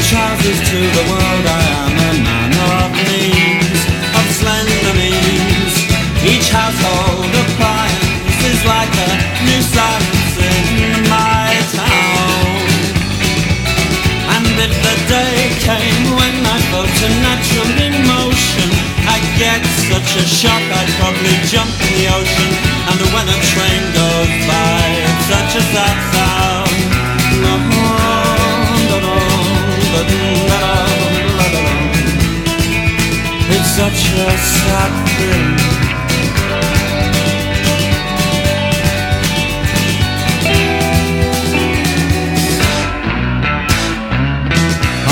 trousers to the world. I am a man of means, of slender means. Each household appliance is like a new silence in my town. And if the day came when I felt a natural emotion, I'd get such a shock I'd probably jump in the ocean. And when a train goes by, it's such a sad sound. It's such a sad thing.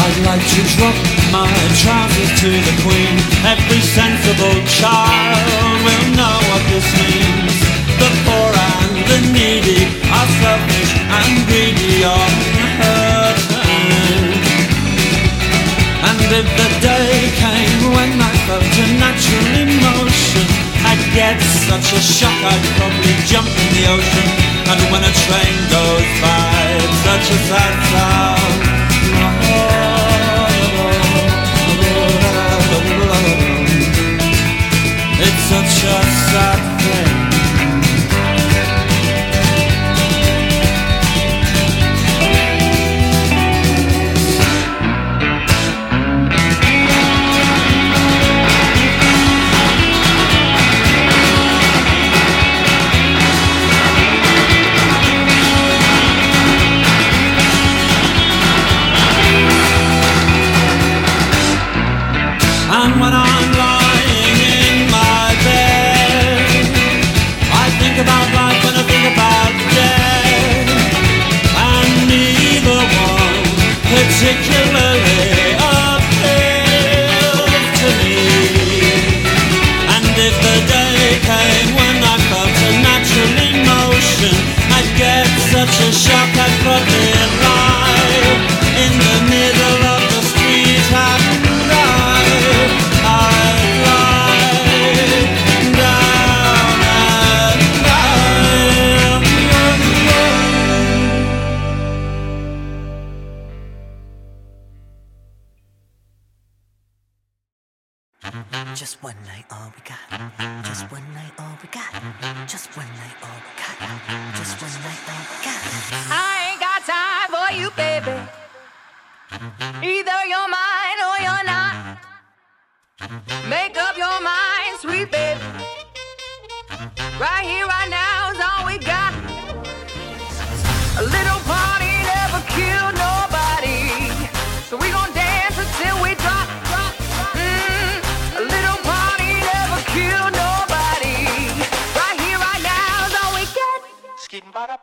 I'd like to drop my trousers to the Queen. Every sensible child will know what this means. The poor and the needy are selfish and greedy on her turn. And if the day came when I felt a natural emotion, I'd get such a shock I'd probably jump in the ocean. And when a train goes by, it's such a sad sound. It's such a sad thing. And when I'm lying in my bed, I think about life and I think about death. And neither one particularly appeals to me. And if the day came when I felt a natural emotion, I'd get such a shock I'd probably lie in the middle of the street and just one night, all we got. Just one night, all we got. Just one night, all we got. Just one night, all we got. I ain't got time for you, baby. Either you're mine or you're not. Make up your mind, sweet baby. Right here, right now is all we got. A little party never killed nobody, so we gon' dance until we drop. A little party never killed nobody. Right here, right now is all we got. Skidden ba da